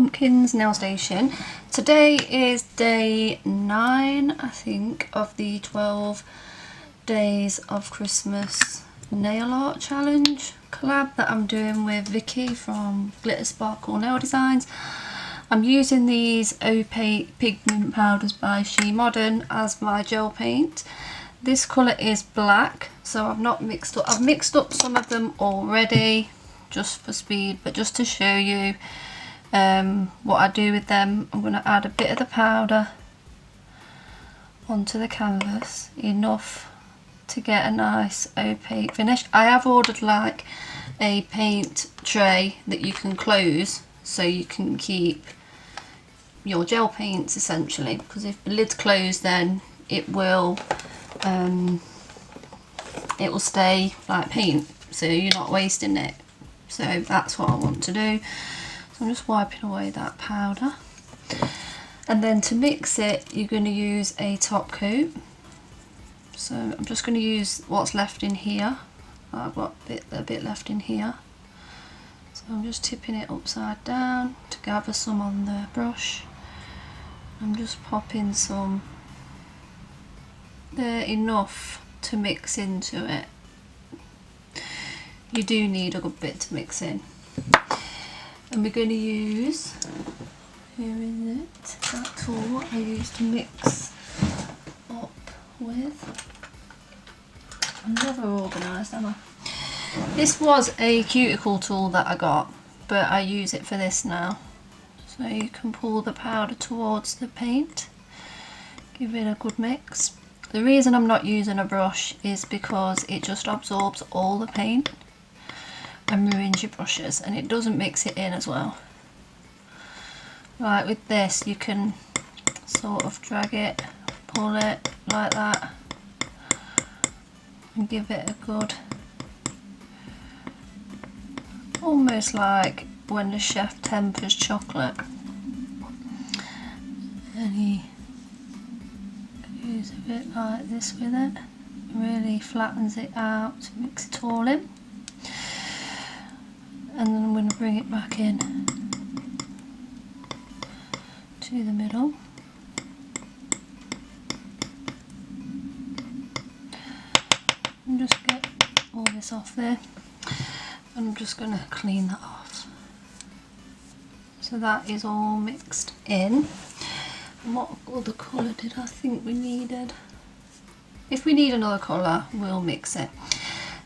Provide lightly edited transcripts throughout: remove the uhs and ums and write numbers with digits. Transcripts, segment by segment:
Pumpkins nail station. Today is day 9, I think, of the 12 days of Christmas nail art challenge collab that I'm doing with Vicky from Glitter Sparkle Nail Designs. I'm using these opaque pigment powders by She Modern as my gel paint. This colour is black, so I've mixed up some of them already just for speed, but just to show you what I do with them, I'm going to add a bit of the powder onto the canvas, enough to get a nice opaque finish. I have ordered like a paint tray that you can close so you can keep your gel paints essentially, because if the lid's closed then it will stay like paint, so you're not wasting it. So that's what I want to do. So I'm just wiping away that powder, and then to mix it you're going to use a top coat. So I'm just going to use what's left in here. I've got a bit left in here, so I'm just tipping it upside down to gather some on the brush. I'm just popping some there, enough to mix into it. You do need a good bit to mix in. And we're going to use, here is it, that tool I use to mix up with. I'm never organised, am I? This was a cuticle tool that I got, but I use it for this now. So you can pull the powder towards the paint, give it a good mix. The reason I'm not using a brush is because it just absorbs all the paint and ruins your brushes, and it doesn't mix it in as well. Like with this you can sort of drag it, pull it like that and give it a good, almost like when the chef tempers chocolate. And he goes a bit like this with it, really flattens it out to mix it all in. And then I'm going to bring it back in to the middle. And just get all this off there. And I'm just going to clean that off. So that is all mixed in. And what other colour did I think we needed? If we need another colour, we'll mix it.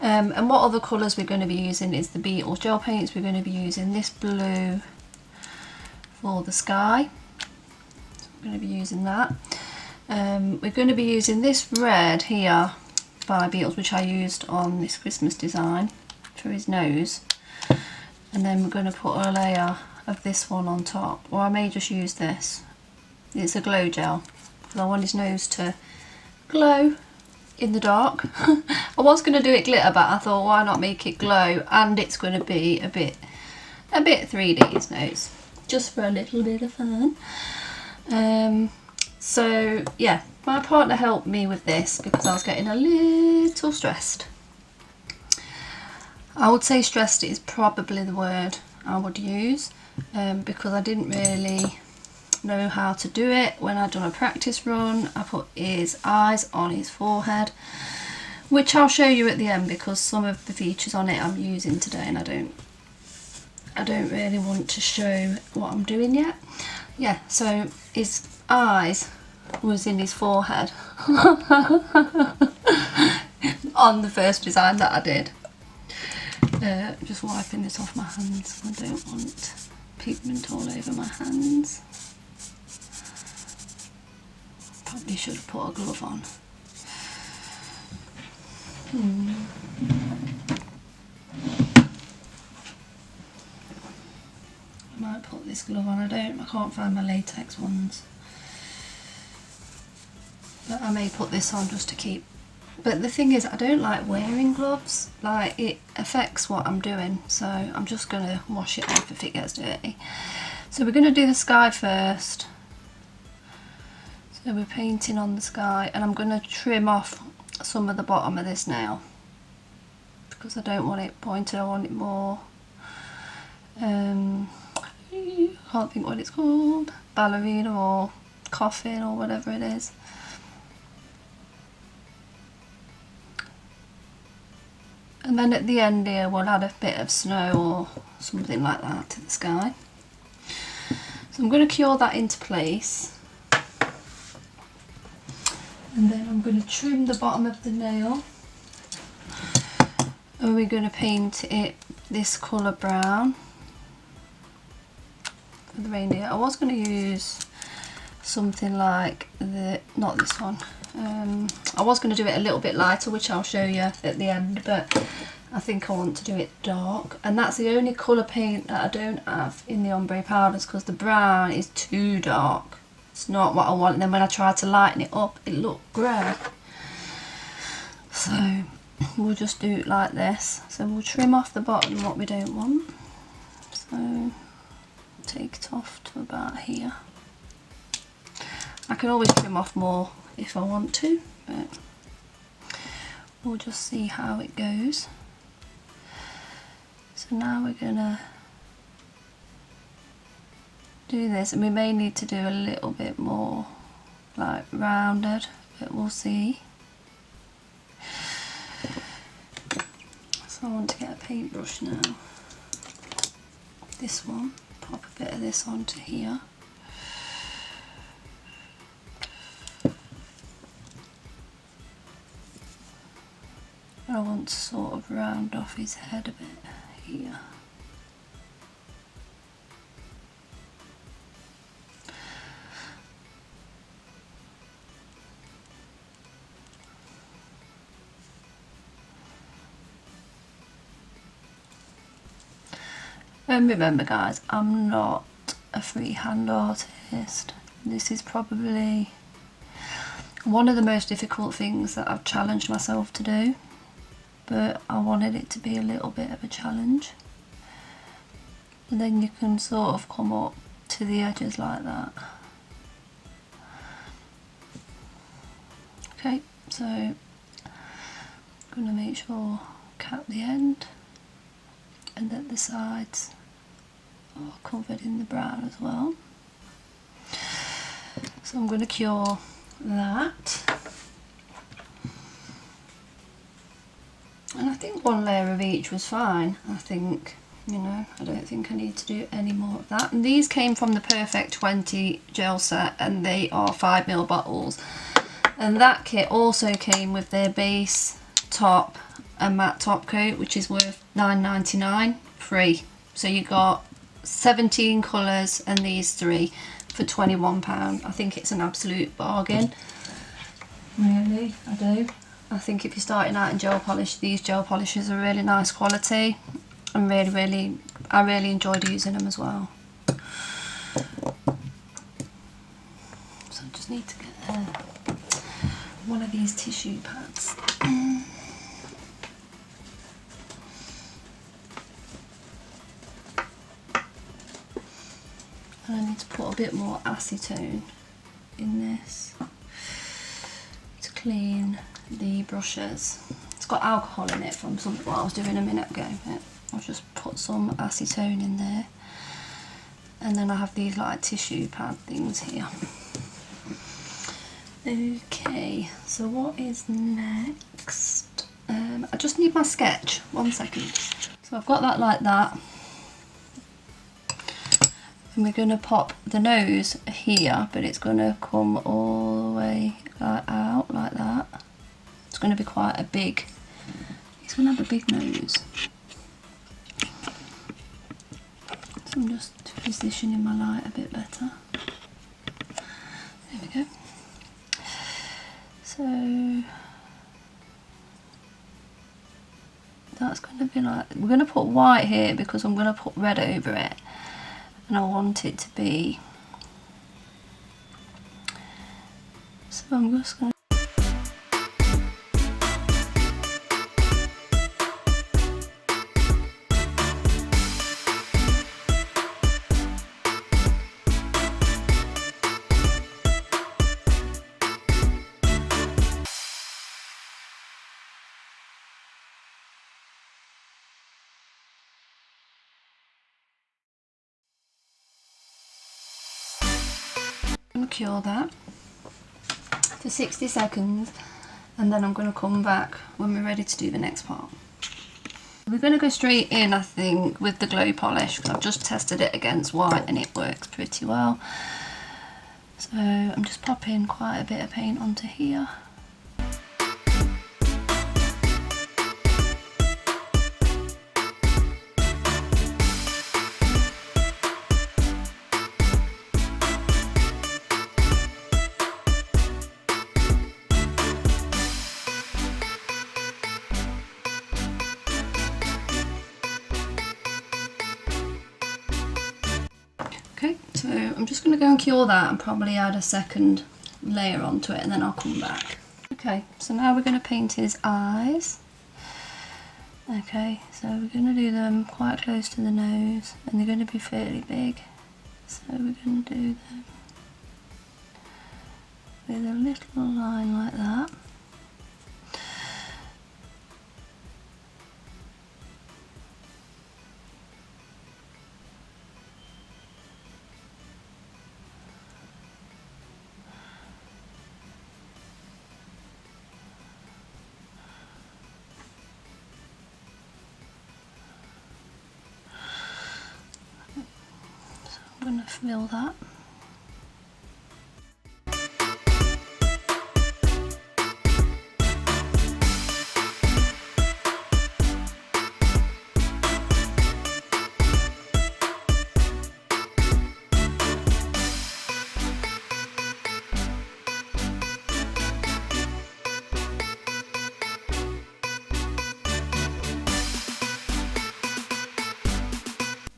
And what other colours we're going to be using is the Beetles gel paints. We're going to be using this blue for the sky. So we're going to be using that. We're going to be using this red here by Beetles, which I used on this Christmas design for his nose. And then we're going to put a layer of this one on top, or I may just use this. It's a glow gel because I want his nose to glow in the dark. I was going to do it glitter, but I thought why not make it glow, and it's going to be a bit 3D his nose, just for a little bit of fun. So yeah, my partner helped me with this because I was getting a little stressed. I would say stressed is probably the word I would use, because I didn't really know how to do it. When I'd done a practice run, I put his eyes on his forehead, which I'll show you at the end because some of the features on it I'm using today and I don't really want to show what I'm doing yet. Yeah, so his eyes was in his forehead on the first design that I did. Just wiping this off my hands. I don't want pigment all over my hands. Probably should have put a glove on. I might put this glove on. I can't find my latex ones. But I may put this on just to keep. But the thing is, I don't like wearing gloves. Like, it affects what I'm doing. So I'm just going to wash it off if it gets dirty. So we're going to do the sky first. So we're painting on the sky, and I'm going to trim off some of the bottom of this nail because I don't want it pointed, I want it more can't think what it's called, ballerina or coffin or whatever it is. And then at the end here we'll add a bit of snow or something like that to the sky. So I'm going to cure that into place, and then I'm going to trim the bottom of the nail, and we're going to paint it this colour brown for the reindeer. I was going to use something like not this one. I was going to do it a little bit lighter, which I'll show you at the end, but I think I want to do it dark, and that's the only colour paint that I don't have in the ombre powders, because the brown is too dark. It's not what I want, and then when I tried to lighten it up it looked grey. So we'll just do it like this. So we'll trim off the bottom what we don't want. So take it off to about here. I can always trim off more if I want to, but we'll just see how it goes. So now we're gonna do this, and we may need to do a little bit more like rounded, but we'll see. So I want to get a paintbrush now. This one, pop a bit of this onto here. I want to sort of round off his head a bit here. And remember guys, I'm not a freehand artist. This is probably one of the most difficult things that I've challenged myself to do, but I wanted it to be a little bit of a challenge. And then you can sort of come up to the edges like that. Okay, so I'm going to make sure cap the end and that the sides are covered in the brown as well. So I'm going to cure that. And I think one layer of each was fine. I think, you know, I don't think I need to do any more of that. And these came from the Perfect 20 gel set, and they are 5ml bottles. And that kit also came with their base, top and matte top coat, which is worth £9.99 free. So you got 17 colours and these 3 for £21. I think it's an absolute bargain. Really, I do. I think if you're starting out in gel polish, these gel polishes are really nice quality, and I really enjoyed using them as well. So I just need to get one of these tissue pads. And I need to put a bit more acetone in this to clean the brushes. It's got alcohol in it from something what I was doing a minute ago, but I'll just put some acetone in there. And then I have these like tissue pad things here. Okay, so what is next? I just need my sketch, 1 second. So I've got that like that. And we're going to pop the nose here, but it's going to come all the way out like that. It's going to be quite a big, he's going to have a big nose. So I'm just positioning my light a bit better. There we go. So that's going to be like, we're going to put white here because I'm going to put red over it, and I want it to be, so I'm just going to going to cure that for 60 seconds, and then I'm going to come back when we're ready to do the next part. We're going to go straight in, I think, with the glow polish, because I've just tested it against white and it works pretty well. So I'm just popping quite a bit of paint onto here. Okay, so I'm just going to go and cure that and probably add a second layer onto it, and then I'll come back. Okay, so now we're going to paint his eyes. Okay, so we're going to do them quite close to the nose, and they're going to be fairly big. So we're going to do them with a little line like that. I'm going to fill that.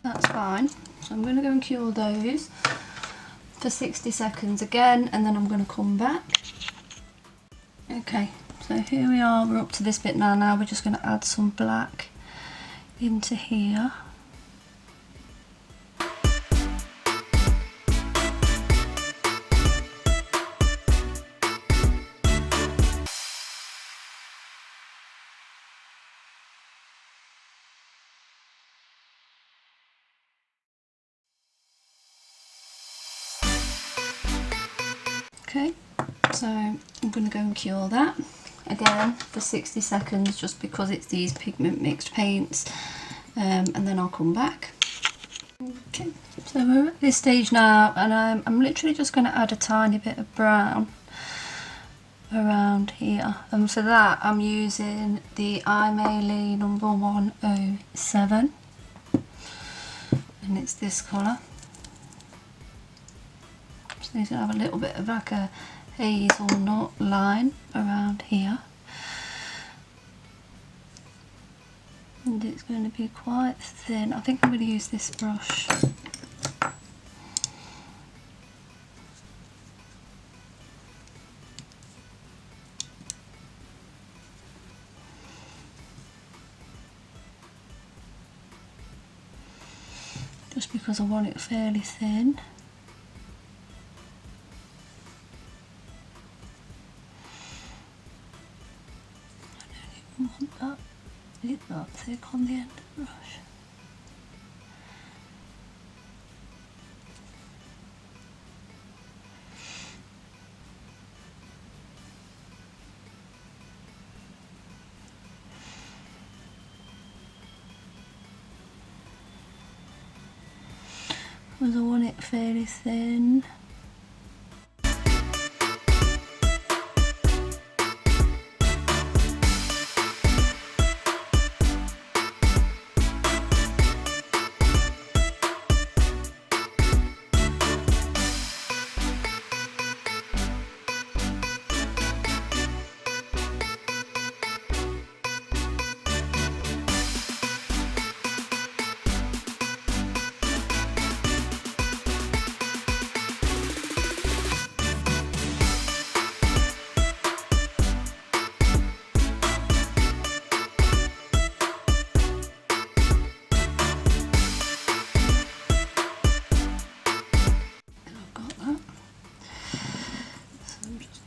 That's fine. So I'm going to go and cure those for 60 seconds again, and then I'm going to come back. Okay, so here we are, we're up to this bit now. Now we're just going to add some black into here. Okay, so I'm going to go and cure that again for 60 seconds, just because it's these pigment mixed paints, and then I'll come back. Okay, so we're at this stage now, and I'm literally just going to add a tiny bit of brown around here, and for that I'm using the Aimeili number 107, and it's this colour. So he's going to have a little bit of like a hazelnut line around here, and it's going to be quite thin. I think I'm going to use this brush. Just because I want it fairly thin. Want that bit that thick on the end of the brush. Because I want it fairly thin.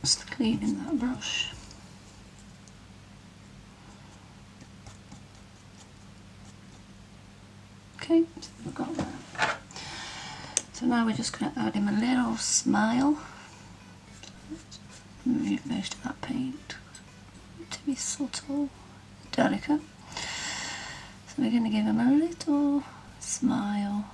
Just cleaning that brush. Okay, so I've got that. So now we're just going to add him a little smile. Remove most of that paint to be subtle, delicate. So we're going to give him a little smile.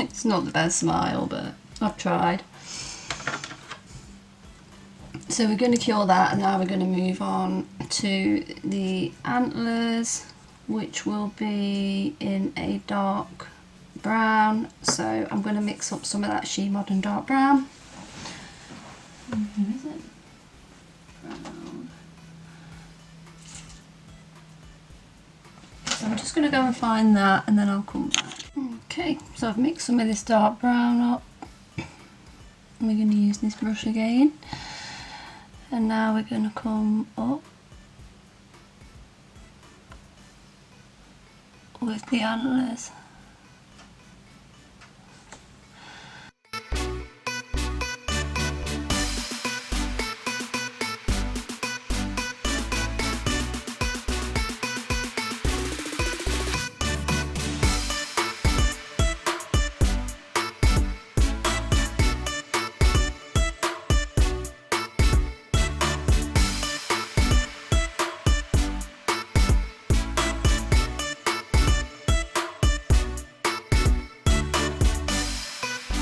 It's not the best smile, but I've tried. So we're going to cure that, and now we're going to move on to the antlers, which will be in a dark brown. So I'm going to mix up some of that She Modern dark brown. Where is it? Brown. So I'm just going to go and find that, and then I'll come back. Okay, so I've mixed some of this dark brown up. We're going to use this brush again. And now we're going to come up with the antlers.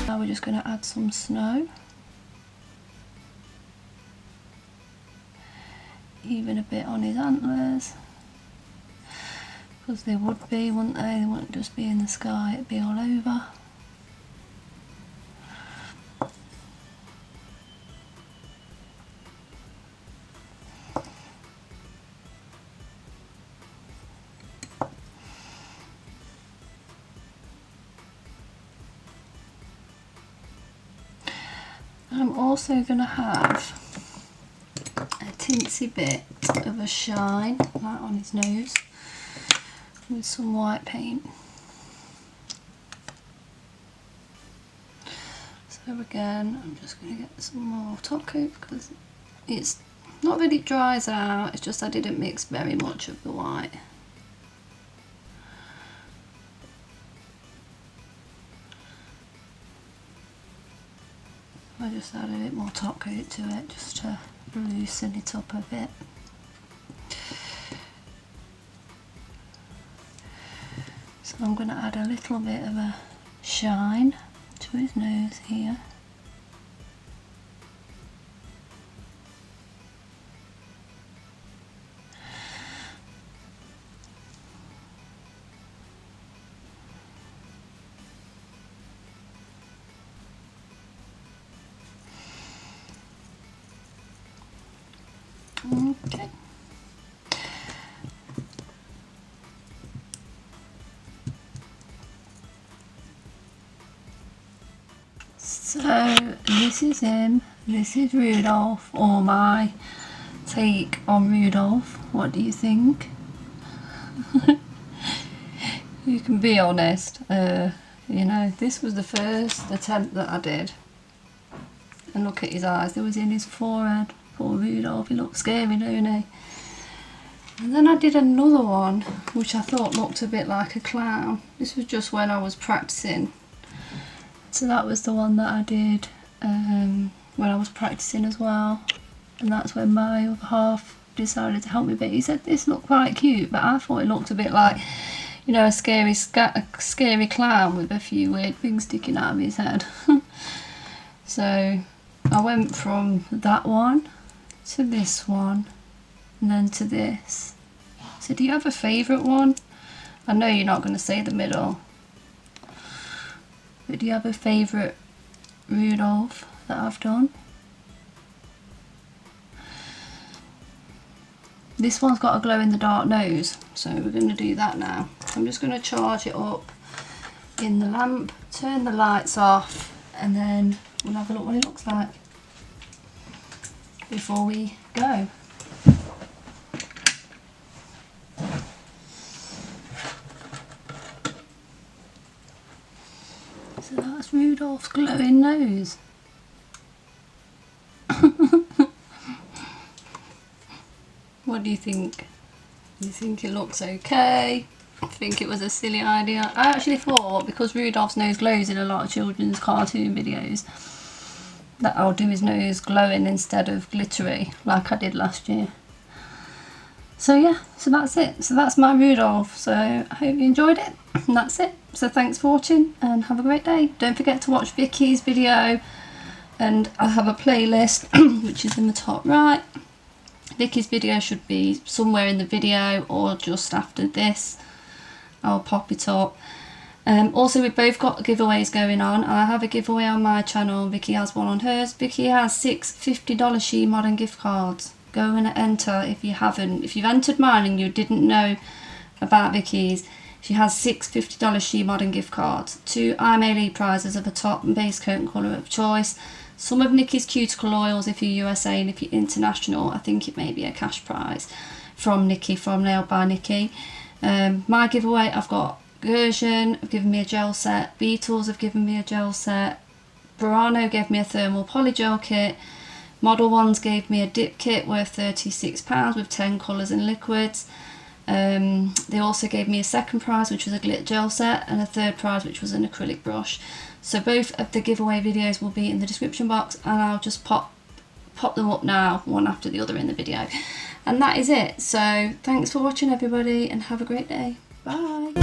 Now we're just going to add some snow, even a bit on his antlers, because they would be, wouldn't they? They wouldn't just be in the sky, it'd be all over. I'm also going to have a teensy bit of a shine, like on his nose, with some white paint. So again, I'm just going to get some more top coat, because it's not that it dries out, it's just I didn't mix very much of the white. I just add a bit more top coat to it just to loosen it up a bit. So I'm going to add a little bit of a shine to his nose here. Okay. So this is him, this is Rudolph, or my take on Rudolph. What do you think? You can be honest, you know, this was the first attempt that I did. And look at his eyes, they was in his forehead. Poor Rudolph, he looks scary, don't he? And then I did another one, which I thought looked a bit like a clown. This was just when I was practicing. So that was the one that I did when I was practicing as well. And that's when my other half decided to help me a bit. He said this looked quite cute, but I thought it looked a bit like, you know, a scary clown with a few weird things sticking out of his head. So I went from that one to this one, and then to this. So do you have a favourite one? I know you're not going to say the middle, but do you have a favourite Rudolph that I've done? This one's got a glow in the dark nose, so we're going to do that now. I'm just going to charge it up in the lamp, turn the lights off, and then we'll have a look what it looks like before we go. So that's Rudolph's glowing nose. What do you think? You think it looks okay? I think it was a silly idea. I actually thought, because Rudolph's nose glows in a lot of children's cartoon videos, that I'll do his nose glowing instead of glittery like I did last year. So yeah, so that's it. So that's my Rudolph. So I hope you enjoyed it. And that's it. So thanks for watching and have a great day. Don't forget to watch Vickys' video, and I have a playlist which is in the top right. Vickys' video should be somewhere in the video or just after this. I'll pop it up. Also, we've both got giveaways going on. I have a giveaway on my channel. Vicky has one on hers. Vicky has 6 $50 She Modern gift cards. Go and enter if you haven't. If you've entered mine and you didn't know about Vicky's, she has 6 $50 She Modern gift cards. 2 Aimeili prizes of a top and base coat and colour of choice. Some of Nikki's cuticle oils if you're USA, and if you're international, I think it may be a cash prize from Nikki, from Nailed by Nikki. My giveaway, I've got Gershon have given me a gel set, Beetles have given me a gel set, Burano gave me a thermal polygel kit, Model Ones gave me a dip kit worth £36 with 10 colours and liquids. They also gave me a second prize, which was a glitter gel set, and a third prize, which was an acrylic brush. So both of the giveaway videos will be in the description box, and I'll just pop them up now, one after the other in the video. And that is it. So thanks for watching everybody, and have a great day. Bye.